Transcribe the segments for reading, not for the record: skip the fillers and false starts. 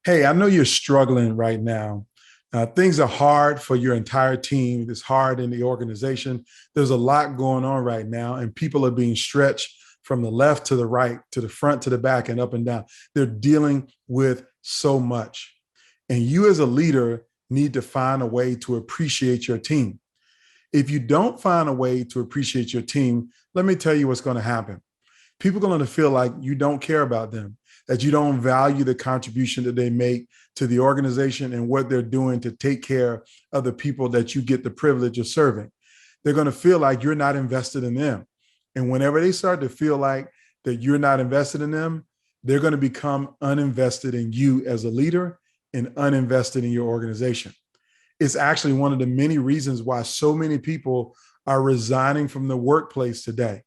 Hey, I know you're struggling right now. Things are hard for your entire team. It's hard in the organization. There's a lot going on right now, and people are being stretched from the left to the right, to the front, to the back, and up and down. They're dealing with so much. And you, as a leader, need to find a way to appreciate your team. If you don't find a way to appreciate your team, let me tell you what's going to happen. People are going to feel like you don't care about them, that you don't value the contribution that they make to the organization and what they're doing to take care of the people that you get the privilege of serving. They're going to feel like you're not invested in them. And whenever they start to feel like that you're not invested in them, they're going to become uninvested in you as a leader and uninvested in your organization. It's actually one of the many reasons why so many people are resigning from the workplace today.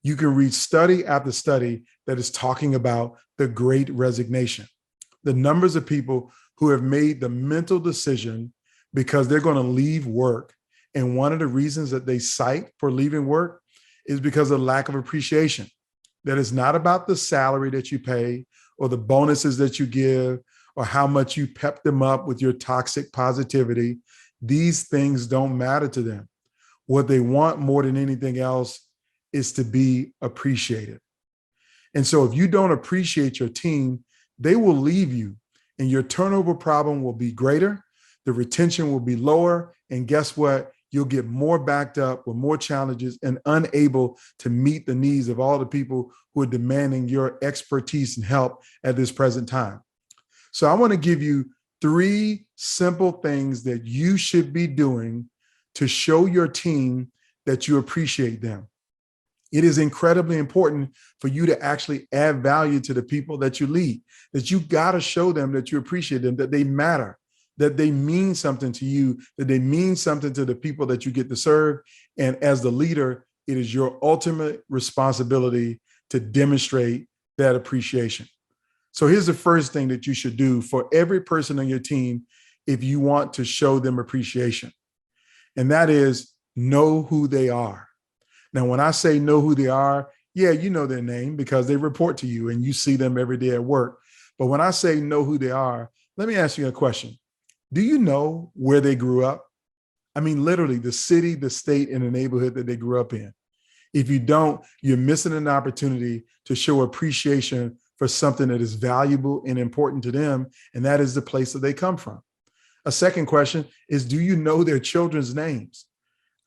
You can read study after study that is talking about the great resignation. The numbers of people who have made the mental decision because they're going to leave work. And one of the reasons that they cite for leaving work is because of lack of appreciation. That it's not about the salary that you pay or the bonuses that you give or how much you pep them up with your toxic positivity. These things don't matter to them. What they want more than anything else is to be appreciated. And so if you don't appreciate your team, they will leave you and your turnover problem will be greater. The retention will be lower. And guess what? You'll get more backed up with more challenges and unable to meet the needs of all the people who are demanding your expertise and help at this present time. So I want to give you 3 simple things that you should be doing to show your team that you appreciate them. It is incredibly important for you to actually add value to the people that you lead, that you got to show them that you appreciate them, that they matter, that they mean something to you, that they mean something to the people that you get to serve. And as the leader, it is your ultimate responsibility to demonstrate that appreciation. So here's the first thing that you should do for every person on your team if you want to show them appreciation. And that is know who they are. Now, when I say know who they are, yeah, you know their name because they report to you and you see them every day at work. But when I say know who they are, let me ask you a question. Do you know where they grew up? I mean, literally the city, the state, and the neighborhood that they grew up in. If you don't, you're missing an opportunity to show appreciation for something that is valuable and important to them, and that is the place that they come from. A second question is, do you know their children's names?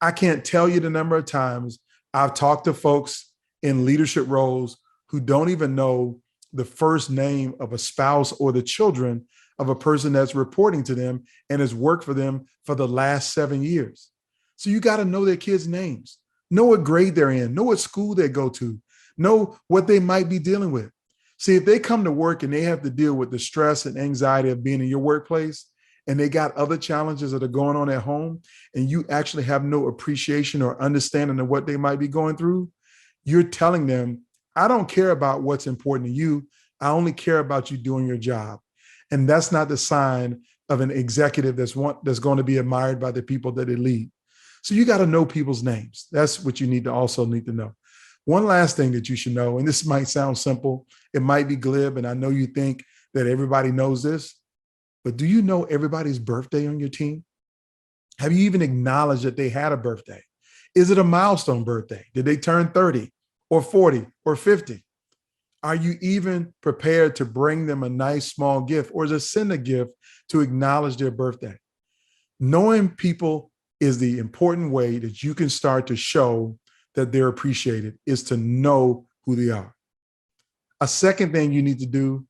I can't tell you the number of times I've talked to folks in leadership roles who don't even know the first name of a spouse or the children of a person that's reporting to them and has worked for them for the last 7 years. So you got to know their kids' names, know what grade they're in, know what school they go to, know what they might be dealing with. See, if they come to work and they have to deal with the stress and anxiety of being in your workplace, and they got other challenges that are going on at home, and you actually have no appreciation or understanding of what they might be going through, you're telling them, I don't care about what's important to you. I only care about you doing your job. And that's not the sign of an executive that's going to be admired by the people that they lead. So you got to know people's names. That's what you need to know. One last thing that you should know, and this might sound simple, it might be glib, and I know you think that everybody knows this, but do you know everybody's birthday on your team? Have you even acknowledged that they had a birthday? Is it a milestone birthday? Did they turn 30 or 40 or 50? Are you even prepared to bring them a nice small gift or just send a gift to acknowledge their birthday? Knowing people is the important way that you can start to show that they're appreciated, is to know who they are. A second thing you need to do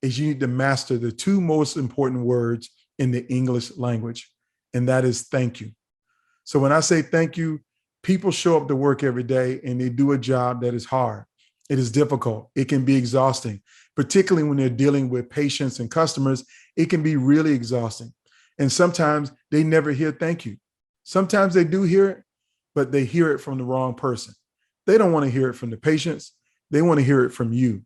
is you need to master the 2 most important words in the English language, and that is thank you. So when I say thank you, people show up to work every day and they do a job that is hard. It is difficult. It can be exhausting, particularly when they're dealing with patients and customers. It can be really exhausting. And sometimes they never hear thank you. Sometimes they do hear it, but they hear it from the wrong person. They don't want to hear it from the patients. They want to hear it from you.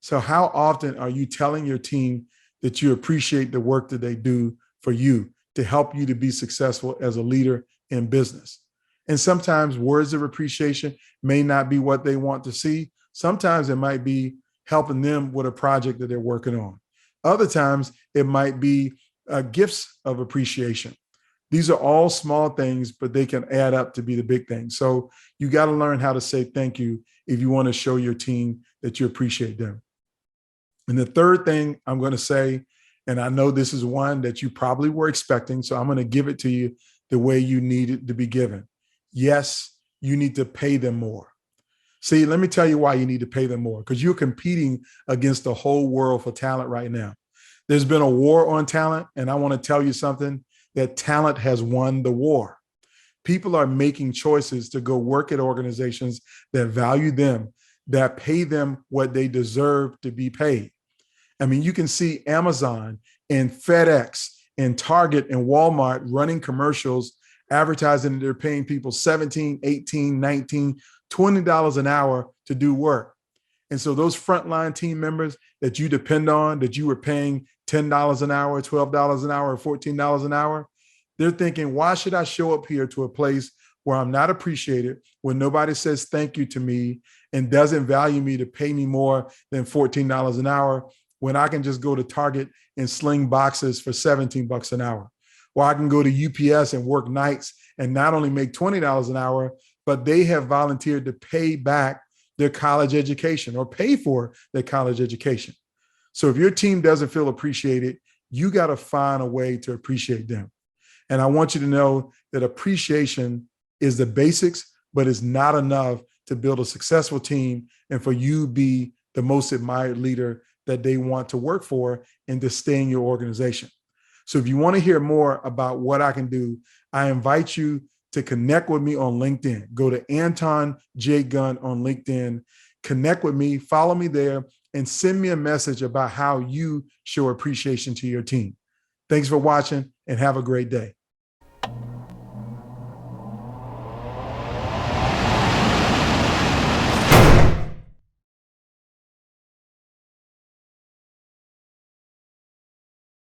So how often are you telling your team that you appreciate the work that they do for you to help you to be successful as a leader in business? And sometimes words of appreciation may not be what they want to see. Sometimes it might be helping them with a project that they're working on. Other times it might be gifts of appreciation. These are all small things, but they can add up to be the big things. So you got to learn how to say thank you if you want to show your team that you appreciate them. And the third thing I'm going to say, and I know this is one that you probably were expecting, so I'm going to give it to you the way you need it to be given. Yes, you need to pay them more. See, let me tell you why you need to pay them more, because you're competing against the whole world for talent right now. There's been a war on talent, and I want to tell you something, that talent has won the war. People are making choices to go work at organizations that value them, that pay them what they deserve to be paid. I mean, you can see Amazon and FedEx and Target and Walmart running commercials advertising that they're paying people $17, $18, $19, $20 an hour to do work. And so those frontline team members that you depend on, that you were paying $10 an hour, $12 an hour, $14 an hour, they're thinking, why should I show up here to a place where I'm not appreciated, where nobody says thank you to me and doesn't value me to pay me more than $14 an hour, when I can just go to Target and sling boxes for $17 an hour? Or I can go to UPS and work nights and not only make $20 an hour, but they have volunteered to pay back their college education or pay for their college education. So if your team doesn't feel appreciated, you got to find a way to appreciate them. And I want you to know that appreciation is the basics, but it's not enough to build a successful team and for you be the most admired leader that they want to work for and to stay in your organization. So if you want to hear more about what I can do, I invite you to connect with me on LinkedIn. Go to Anton J. Gunn on LinkedIn, connect with me, follow me there, and send me a message about how you show appreciation to your team. Thanks for watching and have a great day.